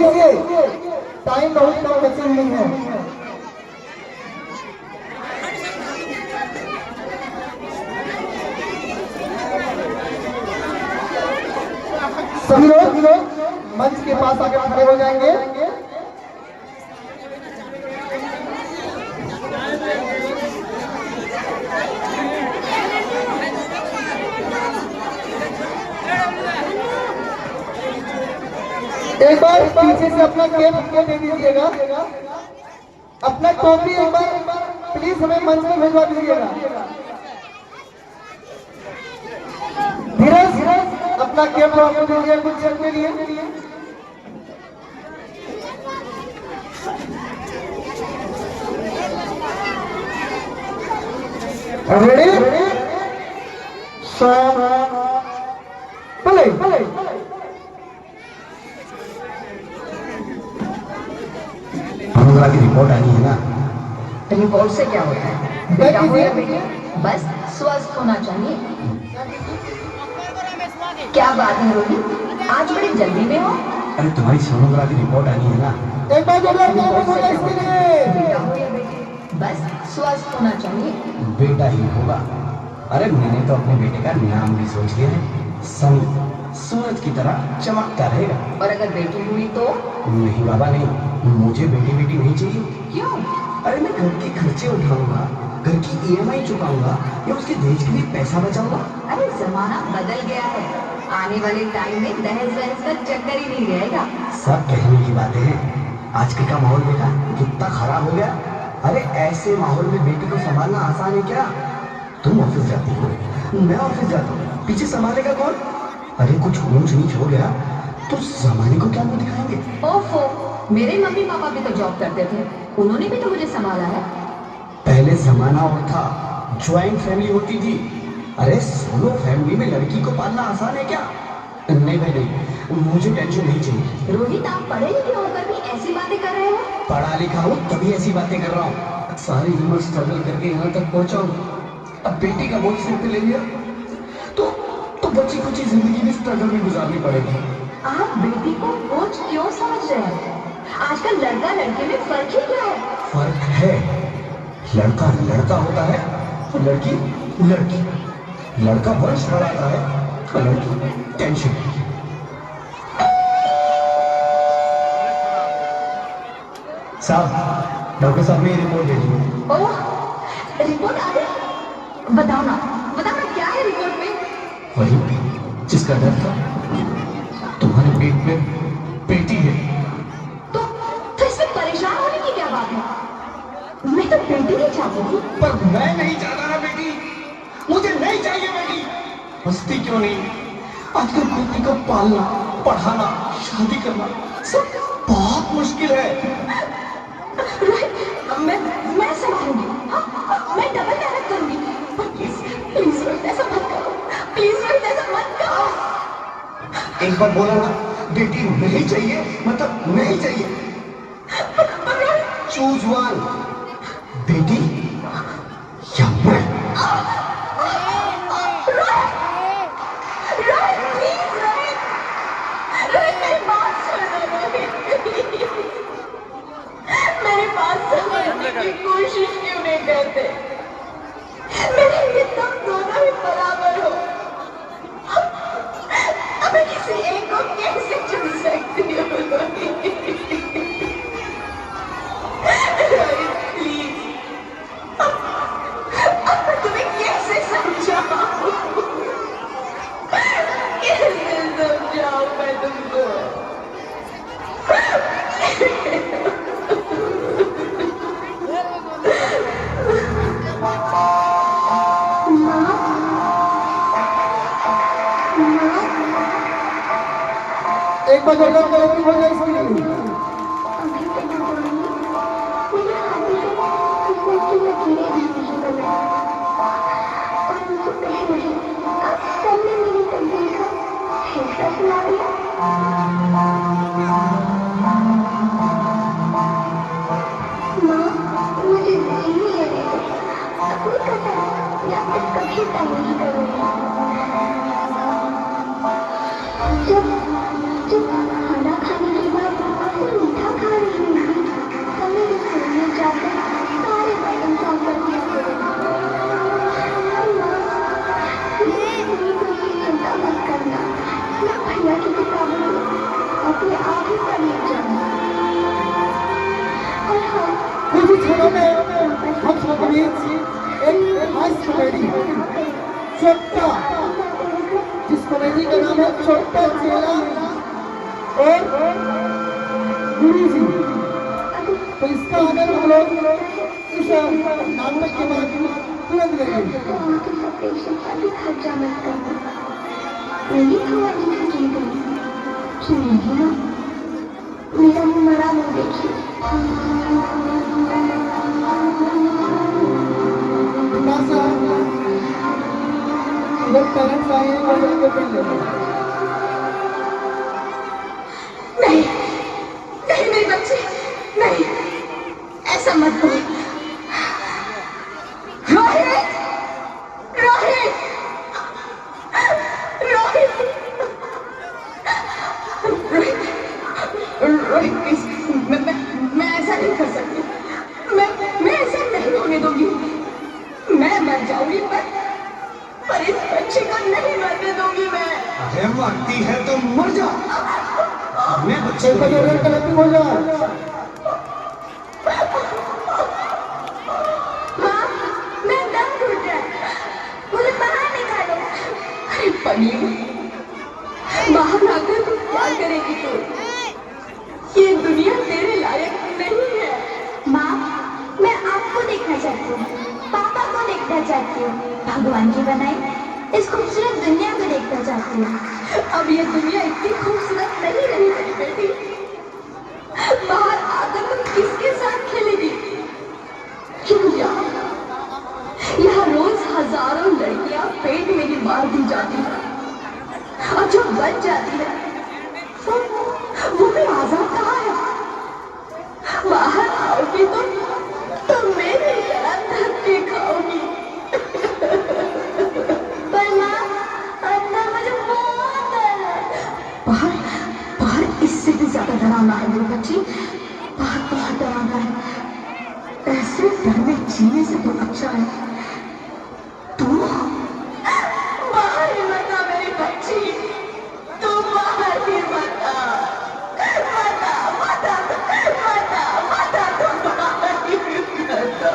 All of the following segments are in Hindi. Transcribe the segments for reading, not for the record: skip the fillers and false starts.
कीजिए, टाइम बहुत कम बचे नहीं है। सभी लोग मंच के पास आकर खड़े हो जाएंगे। एक बार पीछे से अपना कैप दे दीजिएगा, अपना टोपी एक बार प्लीज हमें मंच में भिजवा दीजिएगा। धीरज अपना कैप आपको दीजिए कुछ क्षण के लिए। रेडी भले अनुग्रह की रिपोर्ट आई है ना। रिपोर्ट से क्या होता है? बेटा हो या बेटी, बस स्वस्थ होना चाहिए। क्या बात है रोहित, आज बड़ी जल्दी में हो? अरे तुम्हारी सोनोग्राफी रिपोर्ट आई है ना। एक बार बेटा हो या बेटी, बस स्वस्थ होना चाहिए। बेटा ही होगा। अरे मैंने तो अपने बेटे का नाम भी सोच लिया है, सनी। सूरज की तरह चमकता रहेगा। और अगर बेटी हुई तो? नहीं बाबा नहीं, मुझे बेटी नहीं चाहिए। क्यों? अरे मैं घर के खर्चे उठाऊंगा, घर की EMI चुकाऊंगा या उसके दहेज के लिए पैसा बचाऊंगा। अरे जमाना बदल गया है, आने वाले टाइम में दहेज वहेज का चक्कर ही नहीं रहेगा। सब कहने की बातें हैं, आजकल का माहौल देखा कितना खराब हो गया। अरे ऐसे माहौल में बेटी को संभालना आसान है क्या? तुम ऑफिस जाती हो, मैं ऑफिस जाता हूँ, पीछे संभालेगा कौन? अरे कुछ ऊंच नीच हो गया तो जमाने को क्या मुंह दिखाएंगे? ओफो, मेरे मम्मी पापा भी तो जॉब करते थे, उन्होंने भी तो मुझे संभाला है। पहले जमाना और था, ज्वाइंट फैमिली होती थी। अरे सोलो फैमिली में लड़की को पालना आसान है क्या? नहीं भाई नहीं, मुझे टेंशन नहीं चाहिए। रोहित, आप पढ़े लिखे होकर भी ऐसी बातें कर रहे हो? पढ़ा लिखा हूँ तभी ऐसी बातें कर रहा हूँ। सारी उम्र स्ट्रगल करके यहाँ तक पहुँचा हूँ, अब बेटी का बोझ सिर पे ले लिया तो बची कुछ जिंदगी में स्ट्रगल में गुजारनी पड़ेगी। आप बेटी को बोझ क्यों समझ रहे हैं? आजकल लड़का लड़के में फर्क ही क्या है? फर्क है, लड़का लड़का होता है और लड़की लड़की। लड़का वंश बढ़ाता है और लड़की टेंशन। साहब, डॉक्टर साहब ने रिपोर्ट दे दी। ओह, रिपोर्ट आ गई? बताओ ना क्या है रिपोर्ट में? वही जिसका डर था, तुम्हारे पेट में बेटी है। तो इसमें परेशान होने की क्या बात है? मैं तो बेटी नहीं चाहती थी। पर मैं नहीं चाहता ना बेटी, मुझे नहीं चाहिए बेटी। हंसती क्यों नहीं? आजकल बेटी को पालना, पढ़ाना, शादी करना सब बहुत मुश्किल है। मैं संभालूंगी, मैं डबल मेहनत करूंगी। प्लीज रोहित, ऐसा मत करो, प्लीज रोहित, ऐसा मत करो। एक बार बोला ना, बेटी नहीं चाहिए मतलब नहीं चाहिए। चूज वन, बेटी या मैं। मेरे पास समझने की कोशिश क्यों नहीं करते? मेरे लिए तुम दोनों ही बराबर हो। अब मैं किसी एक को कैसे चुन सकती हूँ? प्लीज, अब मैं तुम्हें कैसे समझाऊं? कैसे समझाऊं मैं तुमको? एक बार बेटा हो जाए इसके लिए। जब खाना खाने के बाद छोटा, जिस कॉमेडी का नाम है छोटा चेला और गुरु जी। तो इसका आनंद हम लोग इस नाटक के बाद तुरंत लेंगे। मेरा मुंह मरा मुंह देखिए। इधर पेरेंट्स आए हैं और जाके फिर ले लो। नहीं नहीं मेरी बच्ची, नहीं, ऐसा मत करो। रोहित, रोहित, रोहित, रोहित, रोहित प्लीज, मैं ऐसा नहीं कर सकती। मैं ऐसा नहीं होने दूंगी। मैं मर जाऊंगी पर इस बच्चे को नहीं मरने दूंगी मैं। अरे मरती है तो मर जा। मैं बच्चे को गलती हो जाए। माँ, मैं दम घुट रहा है, मुझे बाहर निकालो। अरे पनीर, बाहर आकर तू क्या करेगी तू? ये दुनिया तेरे लायक नहीं है। माँ, मैं आपको देखना चाहती हूँ, पापा को देखना चाहती हूँ, भगवान की बनाई इस खूबसूरत दुनिया को देखना चाहती हूँ। अब ये दुनिया इतनी खूबसूरत नहीं रही मेरी बेटी। बाहर आकर तुम किसके साथ खेलेगी? क्यों यहाँ रोज हजारों लड़कियां पेट में ही मार दी जाती है और जो बच जाती है वो भी आजाद कहाँ है? बाहर आओगी तो मेरी तरह धक्के खाओगी। पर माँ, अंदर मुझे बहुत डर है। बाहर बाहर इससे भी ज्यादा डरावना है मेरी बच्ची। बाहर बहुत डरावना है। ऐसे डर में जीने से तो अच्छा है तू बाहर ही मत आ मेरी बच्ची। तू बाहर ही मत आ, मत आ, मत आ, मत आ, मत आ, तू बाहर ही मत आ।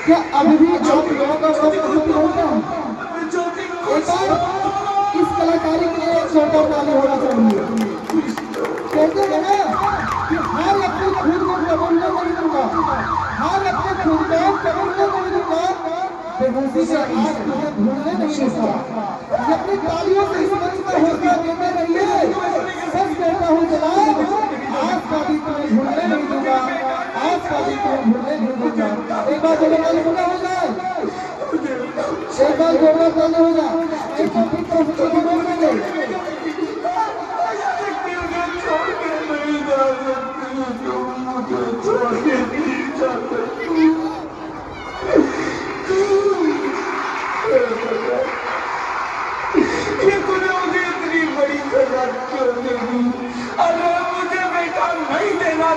क्या अभी भी आप लोगों का सब उपस्थित होता है? एक बार इस कलाकारी के लिए छोटा ताली होना चाहिए। कहते हैं ना कि हार अपने खुद को कबूलने नहीं दूंगा, हार अपने खुद को कबूलने नहीं दूंगा, बेहोशी से आज तुझे भूलने नहीं दूंगा। ये अपनी तालियों से इस मंच पर हौसला देते रहिए। सच कहता हूँ जनाब, आज का भी तुम्हें भूलने नहीं दूंगा, आज का भी तुम्हें भूलने नहीं दूंगा। एक बार जोड़ा ताली पूरा हो जाए, एक बार जोड़ा ताली हो जाए, एक बार फिर तो बोल देंगे।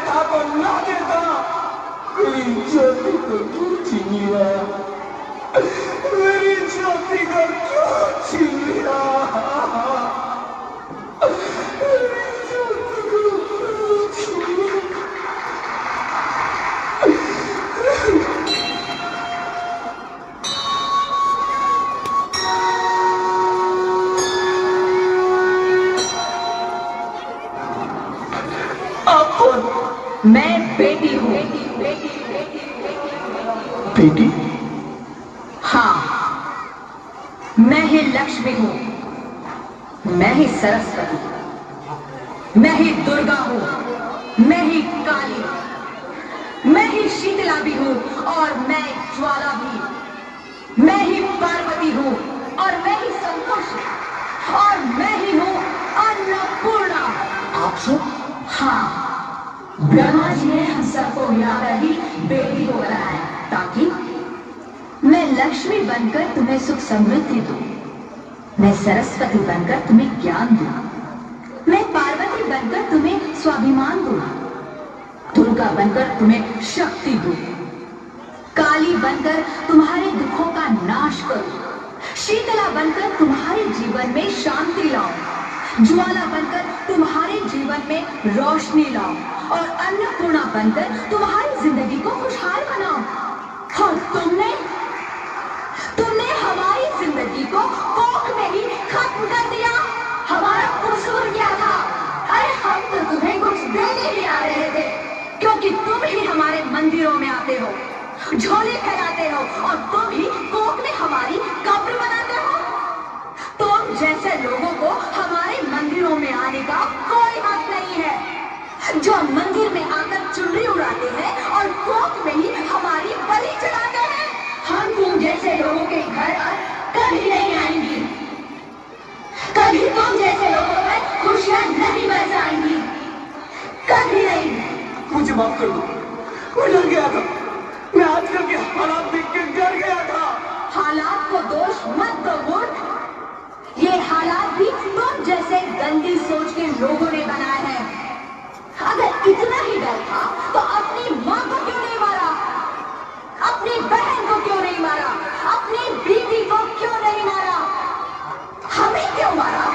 कथा को ना देता, मेरी ज्योति को क्यों छीन लिया? मेरी ज्योति को क्यों छीन लिया? मेरी ज्योति को क्यों छीन लिया? मैं बेटी हूँ। बेटी? हाँ, मैं ही लक्ष्मी हूँ, मैं ही सरस्वती, मैं ही दुर्गा हूँ, मैं ही काली, मैं ही शीतला भी हूँ और मैं ज्वाला भी, मैं ही पार्वती हूँ और मैं ही संतोषी और मैं ही हूँ अन्नपूर्णा। आप सब? हाँ, ब्रह्मा जी ने हम सबको मिलाकर ही बेटी को बनाया ताकि मैं लक्ष्मी बनकर तुम्हें सुख समृद्धि दूं, मैं सरस्वती बनकर तुम्हें ज्ञान दूं, मैं पार्वती बनकर तुम्हें स्वाभिमान दूं, दुर्गा बनकर तुम्हें शक्ति दूं, काली बनकर तुम्हारे दुखों का नाश करूं, शीतला बनकर तुम्हारे जीवन में शांति लाऊं, ज्वाला बनकर तुम्हारे जीवन में रोशनी लाऊं और अन्नपूर्णा बनकर तुम्हारी जिंदगी को खुशहाल बनाऊं। और तुमने हमारी जिंदगी को कोख में ही खत्म कर दिया। हमारा कसूर क्या था? अरे हम तो तुम्हें कुछ देने ही आ रहे थे, क्योंकि तुम ही हमारे मंदिरों में आते हो, झोले फैलाते हो और तुम ही कोख में हमारी कब्र बनाते हो। तुम जैसे लोगों को हमारे मंदिरों में आने का कोई हक नहीं है, जो मंदिर में आकर चुनरी उड़ाते हैं और कोख में ही हमारी बलि चढ़ाते हैं। हम तुम जैसे लोगों के घर कभी नहीं आएंगी, कभी तुम जैसे लोगों में खुशियां नहीं बरसाएंगी, कभी नहीं। मुझे माफ कर दो, मैं डर गया था, मैं आजकल के हालात देख के डर गया था। हालात को दोष मत दो मूर्ख, ये हालात भी तुम जैसे गंदी सोच के लोगों ने बनाए हैं। अगर इतना ही डर था तो अपनी माँ को क्यों नहीं मारा, अपनी बहन को क्यों नहीं मारा, अपनी बीवी को क्यों नहीं मारा, हमें क्यों मारा?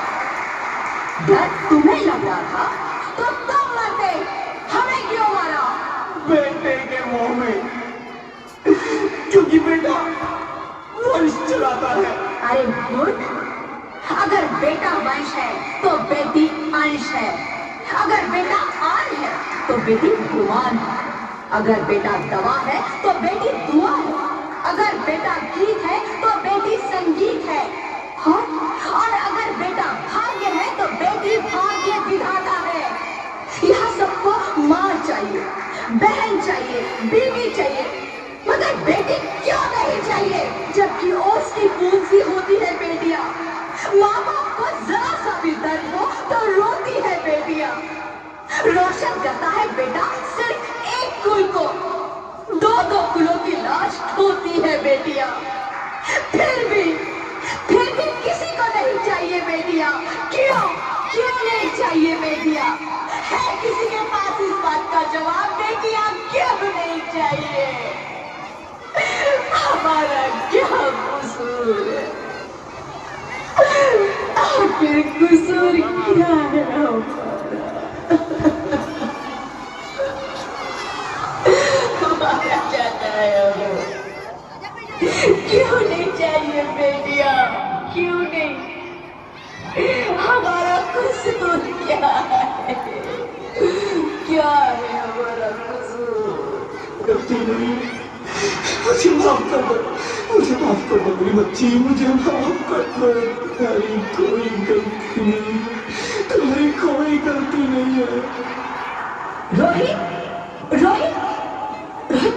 डर तुम्हें लग रहा था तो तुम मरते, हमें क्यों मारा? बेटे के मुंह में, क्योंकि बेटा वंश चलाता है। अरे मूर्ख, अगर बेटा वंश है तो बेटी अंश है, अगर बेटा आन है तो बेटी गुमान है, अगर बेटा दवा है तो बेटी दुआ है, अगर बेटा गीत है तो बेटी संगीत है, और अगर बेटा भाग्य है तो बेटी भाग्य विधाता है। यहाँ सबको माँ चाहिए, बहन चाहिए, बीवी चाहिए, मगर बेटी क्यों नहीं चाहिए? जबकि ओस की बूंद सी होती है बेटियां, माँ बाप को जरा सा भी दर्द हो तो रोती है बेटियां, रोशन करता है बेटा सिर्फ एक कुल को, दो दो कुलों की लाश ढोती है बेटियां। फिर भी किसी को नहीं चाहिए बेटियां। क्यों नहीं चाहिए बेटियां? है किसी के पास इस बात का जवाब? बेटियां क्यों नहीं चाहिए? हमारा क्या कसूर है? आखिर कसूर क्या है हमारा? जाता है क्यों नहीं चाहिए बेटियां? क्यों नहीं? हमारा कसूर क्या है? क्या है हमारा कसूर? गलती नहीं, मुझे माफ कर दो, मुझे माफ कर दो मेरी बच्ची, मुझे माफ कर दो। तुम्हारी कोई गलती नहीं, तुम्हारी कोई गलती नहीं है। रोहित, रोहित, रोहित,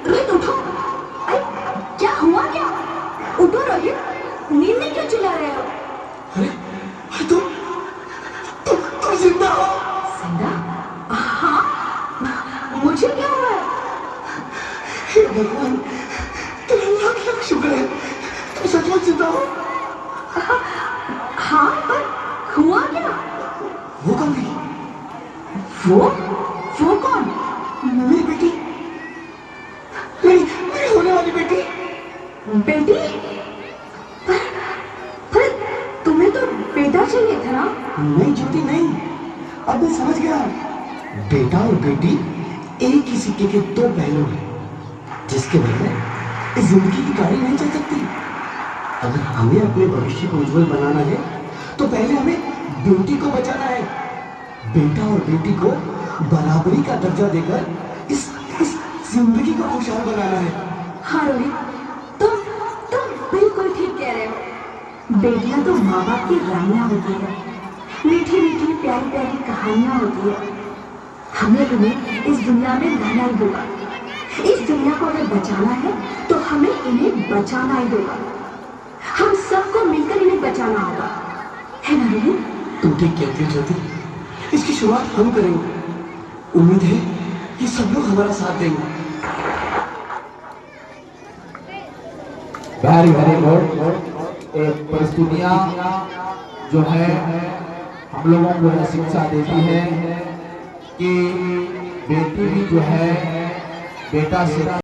रोहित उठो। अरे क्या हुआ? क्या? उठो रोहित, नींद में क्यों चिल्ला रहे हो? अरे तुम जिंदा हो? जिंदा? हाँ, मुझे क्या हुआ? हे भगवान, तेरा लाख लाख शुक्र है, तुम सचमुच जिंदा हो। हाँ, पर हुआ क्या? वो कौन थी? वो कौन? मेरी बेटी, मेरी होने वाली बेटी। बेटी? पर तुम्हें तो बेटा चाहिए था ना? नहीं ज्योति नहीं, अब मैं समझ गया। बेटा और बेटी एक ही सिक्के के दो पहलू हैं, जिसके बगैर इस जिंदगी की गाड़ी नहीं चल सकती। अगर हमें अपने भविष्य को उज्जवल बनाना है तो पहले हमें बेटी को बचाना है। बेटा और बेटी को बराबरी का दर्जा देकर इस जिंदगी को खुशहाल बनाना है। हाँ रोहित, तुम बिल्कुल ठीक कह रहे हो। बेटियां तो माँ बाप की रानियां होती है, मीठी मीठी प्यारी प्यारी कहानियां होती है। हमें उन्हें इस दुनिया में रहना ही होगा। इस दुनिया को अगर बचाना है तो हमें इन्हें बचाना ही होगा। हम सबको मिलकर इन्हें बचाना होगा, है ना रोहित? तुम ठीक कहती हो ज्योति, इसकी शुरुआत हम करेंगे। उम्मीद है कि सब लोग हमारा साथ देंगे। Very very good. एक परिस्थितियाँ जो है हम लोगों को यह शिक्षा देती है कि बेटी भी जो है बेटा से